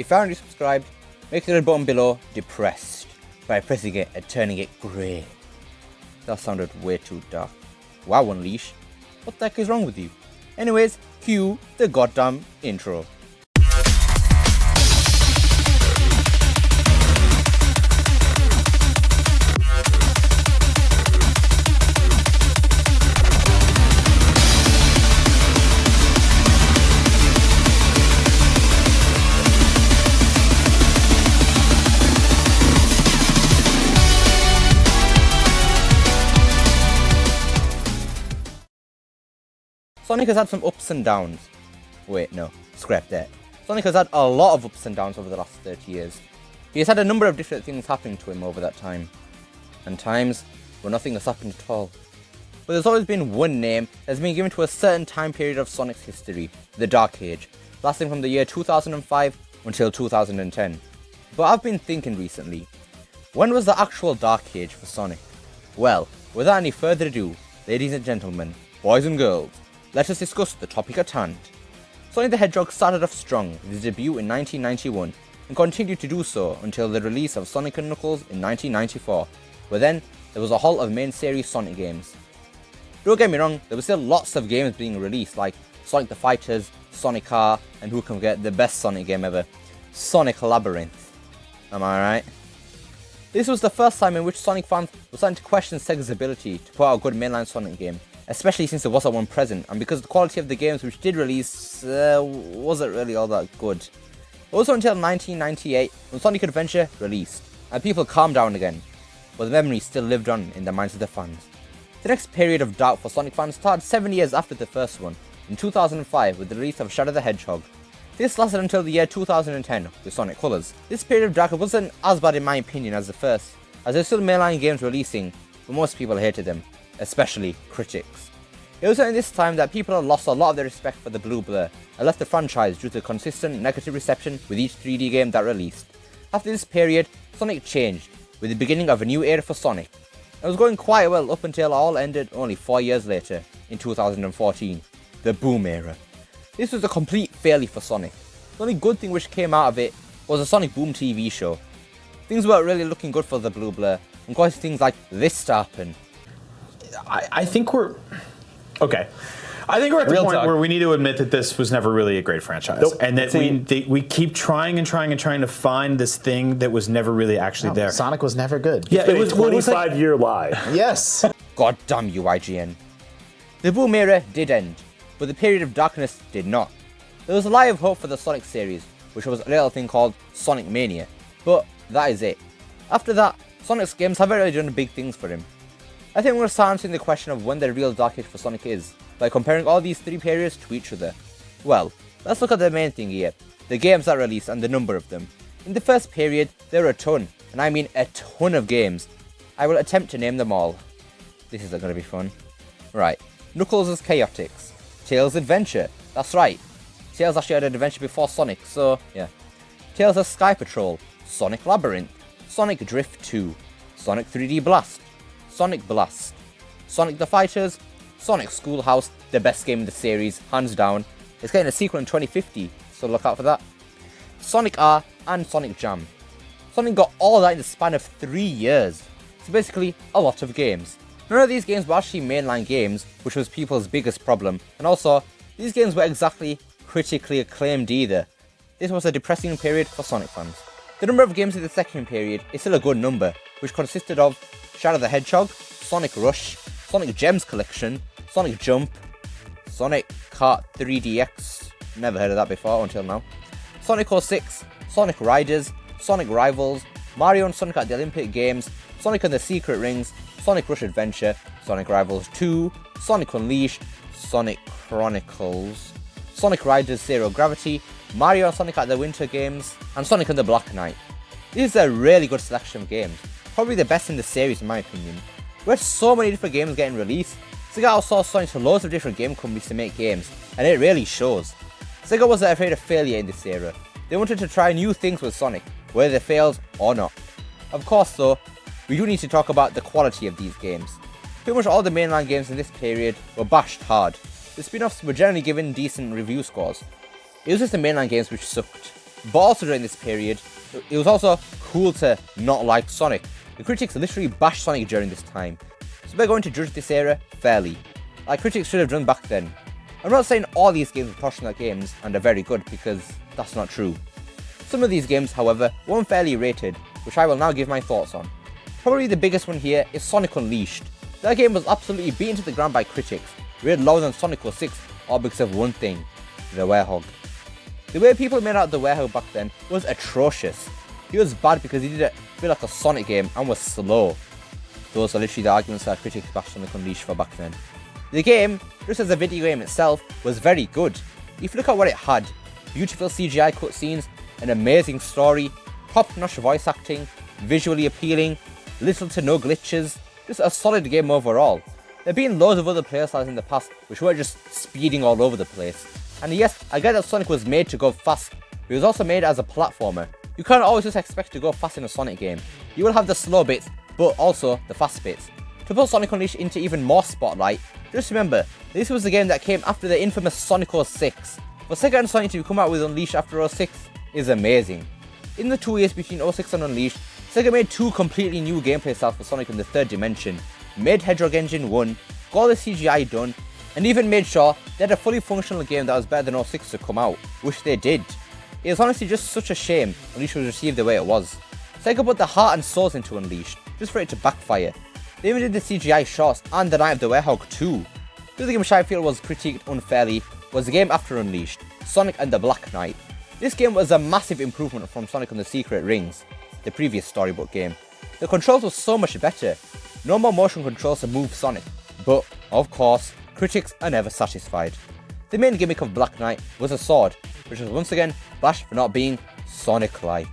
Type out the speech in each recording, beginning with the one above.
If you aren't subscribed, make the red button below depressed by pressing it and turning it grey. That sounded way too dark. Wow, Unleash. What the heck is wrong with you? Anyways, cue the goddamn intro. Sonic has had some ups and downs. Wait, no, scrap that. Sonic has had a lot of ups and downs over the last 30 years. He has had a number of different things happening to him over that time. And times where nothing has happened at all. But there's always been one name that has been given to a certain time period of Sonic's history, the Dark Age, lasting from the year 2005 until 2010. But I've been thinking recently, when was the actual Dark Age for Sonic? Well, without any further ado, ladies and gentlemen, boys and girls, let us discuss the topic at hand. Sonic the Hedgehog started off strong with his debut in 1991 and continued to do so until the release of Sonic & Knuckles in 1994, but then there was a halt of main series Sonic games. Don't get me wrong, there were still lots of games being released like Sonic the Fighters, Sonic R, and who can forget the best Sonic game ever, Sonic Labyrinth. Am I right? This was the first time in which Sonic fans were starting to question Sega's ability to put out a good mainline Sonic game, especially since there wasn't one present, and because the quality of the games which did release wasn't really all that good. Also until 1998, when Sonic Adventure released, and people calmed down again, but the memory still lived on in the minds of the fans. The next period of doubt for Sonic fans started 7 years after the first one, in 2005 with the release of Shadow the Hedgehog. This lasted until the year 2010 with Sonic Colors. This period of doubt wasn't as bad in my opinion as the first, as there's still mainline games releasing, but most people hated them, especially critics. It was during this time that people had lost a lot of their respect for the Blue Blur and left the franchise due to consistent negative reception with each 3D game that released. After this period, Sonic changed, with the beginning of a new era for Sonic. It was going quite well up until it all ended only 4 years later, in 2014, the Boom era. This was a complete failure for Sonic. The only good thing which came out of it was a Sonic Boom TV show. Things weren't really looking good for the Blue Blur, and quite things like this to happen. I think we're okay. I think we're at the point where we need to admit that this was never really a great franchise, and that we keep trying to find this thing that was never really actually there. Sonic was never good. Yeah, it was a 25-year lie. Yes. God damn you, IGN. The Boom era did end, but the period of darkness did not. There was a lie of hope for the Sonic series, which was a little thing called Sonic Mania, but that is it. After that, Sonic's games haven't really done big things for him. I think we're going to start answering the question of when the real Dark Age for Sonic is, by comparing all these three periods to each other. Well, let's look at the main thing here, the games that released and the number of them. In the first period, there were a ton, and I mean a ton of games. I will attempt to name them all. This isn't going to be fun. Right, Knuckles' Chaotix, Tails' Adventure, that's right. Tails actually had an adventure before Sonic, so yeah. Tails' Sky Patrol, Sonic Labyrinth, Sonic Drift 2, Sonic 3D Blast, Sonic Blast, Sonic the Fighters, Sonic Schoolhouse, the best game in the series, hands down. It's getting a sequel in 2050, so look out for that. Sonic R and Sonic Jam. Sonic got all that in the span of 3 years, so basically a lot of games. None of these games were actually mainline games, which was people's biggest problem, and also, these games were exactly critically acclaimed either. This was a depressing period for Sonic fans. The number of games in the second period is still a good number, which consisted of Shadow the Hedgehog, Sonic Rush, Sonic Gems Collection, Sonic Jump, Sonic Kart 3DX, never heard of that before until now, Sonic 06, Sonic Riders, Sonic Rivals, Mario and Sonic at the Olympic Games, Sonic and the Secret Rings, Sonic Rush Adventure, Sonic Rivals 2, Sonic Unleashed, Sonic Chronicles, Sonic Riders Zero Gravity, Mario and Sonic at the Winter Games, and Sonic and the Black Knight. This is a really good selection of games, probably the best in the series in my opinion. We had so many different games getting released. Sega outsourced Sonic to loads of different game companies to make games, and it really shows. Sega wasn't afraid of failure in this era. They wanted to try new things with Sonic, whether they failed or not. Of course though, we do need to talk about the quality of these games. Pretty much all the mainline games in this period were bashed hard. The spin-offs were generally given decent review scores. It was just the mainline games which sucked. But also during this period, it was also cool to not like Sonic. The critics literally bashed Sonic during this time, so we're going to judge this era fairly, like critics should have done back then. I'm not saying all these games are professional games and are very good, because that's not true. Some of these games, however, were unfairly rated, which I will now give my thoughts on. Probably the biggest one here is Sonic Unleashed. That game was absolutely beaten to the ground by critics, rated lower than Sonic 06, all because of one thing: the Hedgehog. The way people made out the Hedgehog back then was atrocious. He was bad because he didn't feel like a Sonic game and was slow. Those are literally the arguments that critics bashed Sonic Unleashed for back then. The game, just as a video game itself, was very good. If you look at what it had: beautiful CGI cutscenes, an amazing story, top-notch voice acting, visually appealing, little to no glitches, just a solid game overall. There have been loads of other playstyles in the past which were just speeding all over the place. And yes, I get that Sonic was made to go fast, but it was also made as a platformer. You can't always just expect to go fast in a Sonic game. You will have the slow bits, but also the fast bits. To put Sonic Unleashed into even more spotlight, just remember, this was the game that came after the infamous Sonic 06. For Sega and Sonic to come out with Unleashed after 06 is amazing. In the 2 years between 06 and Unleashed, Sega made 2 completely new gameplay styles for Sonic in the 3rd dimension, made Hedgehog Engine 1, got all the CGI done, and even made sure they had a fully functional game that was better than 06 to come out, which they did. It was honestly just such a shame Unleashed was received the way it was. Sega put the heart and souls into Unleashed, just for it to backfire. They even did the CGI shots and the Night of the Hedgehog too. The other game which I feel was critiqued unfairly was the game after Unleashed, Sonic and the Black Knight. This game was a massive improvement from Sonic and the Secret Rings, the previous storybook game. The controls were so much better, no more motion controls to move Sonic, but of course, critics are never satisfied. The main gimmick of Black Knight was a sword, which was once again bashed for not being Sonic-like.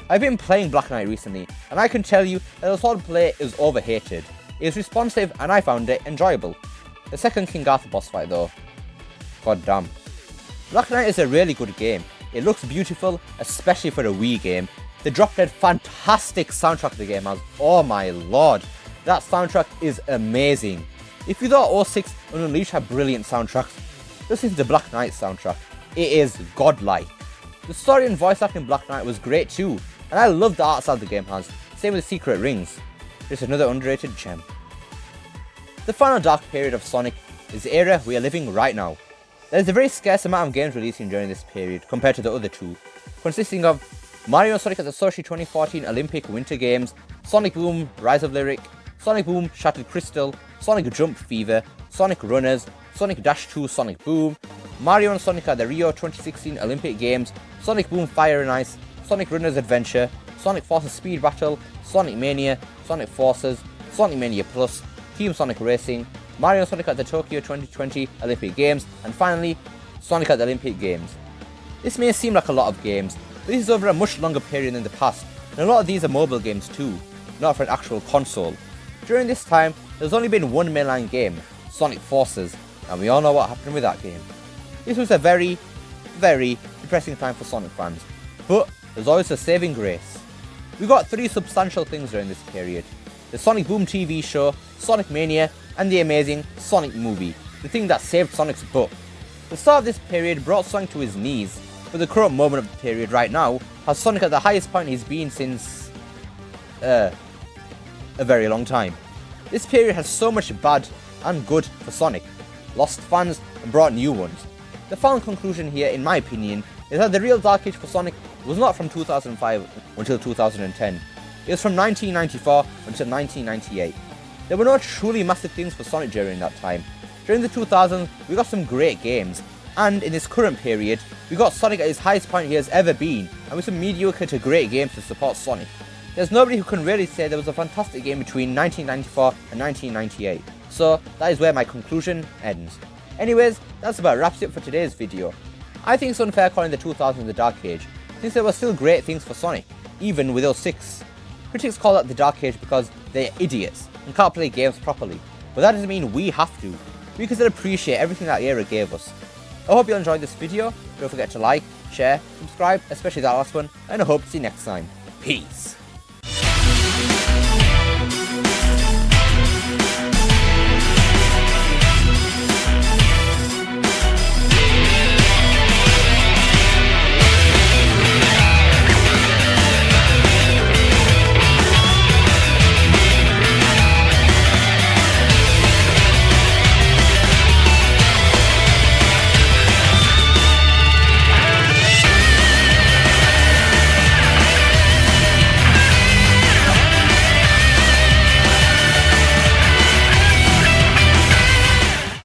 I've been playing Black Knight recently, and I can tell you that the sword play is overhated. It is responsive and I found it enjoyable. The second King Arthur boss fight though, god damn. Black Knight is a really good game. It looks beautiful, especially for a Wii game. The drop-dead fantastic soundtrack the game has, oh my lord, that soundtrack is amazing. If you thought 06 and Unleashed had brilliant soundtracks, listen to the Black Knight soundtrack. It is godlike. The story and voice acting in Black Knight was great too, and I love the art style the game has, same with Secret Rings. Just another underrated gem. The final dark period of Sonic is the era we are living right now. There is a very scarce amount of games releasing during this period compared to the other two, consisting of Mario and Sonic at the Sochi 2014 Olympic Winter Games, Sonic Boom Rise of Lyric, Sonic Boom Shattered Crystal, Sonic Jump Fever, Sonic Runners, Sonic Dash 2 Sonic Boom, Mario and Sonic at the Rio 2016 Olympic Games, Sonic Boom Fire and Ice, Sonic Runners Adventure, Sonic Forces Speed Battle, Sonic Mania, Sonic Forces, Sonic Mania Plus, Team Sonic Racing, Mario and Sonic at the Tokyo 2020 Olympic Games, and finally, Sonic at the Olympic Games. This may seem like a lot of games, but this is over a much longer period than the past, and a lot of these are mobile games too, not for an actual console. During this time, there's only been one mainline game, Sonic Forces, and we all know what happened with that game. This was a very, very depressing time for Sonic fans, but there's always a saving grace. We got 3 substantial things during this period: the Sonic Boom TV show, Sonic Mania, and the amazing Sonic movie, the thing that saved Sonic's butt. The start of this period brought Sonic to his knees, but the current moment of the period right now has Sonic at the highest point he's been since a very long time. This period has so much bad and good for Sonic, lost fans and brought new ones. The final conclusion here, in my opinion, is that the real dark age for Sonic was not from 2005 until 2010. It was from 1994 until 1998. There were no truly massive things for Sonic during that time. During the 2000s, we got some great games, and in this current period, we got Sonic at his highest point he has ever been, and with some mediocre to great games to support Sonic. There's nobody who can really say there was a fantastic game between 1994 and 1998, so that is where my conclusion ends. Anyways, that's about wraps it for today's video. I think it's unfair calling the 2000s the Dark Age, since there were still great things for Sonic, even with 06. Critics call that the Dark Age because they're idiots and can't play games properly, but that doesn't mean we have to. We can still appreciate everything that era gave us. I hope you enjoyed this video. Don't forget to like, share, subscribe, especially that last one, and I hope to see you next time. Peace.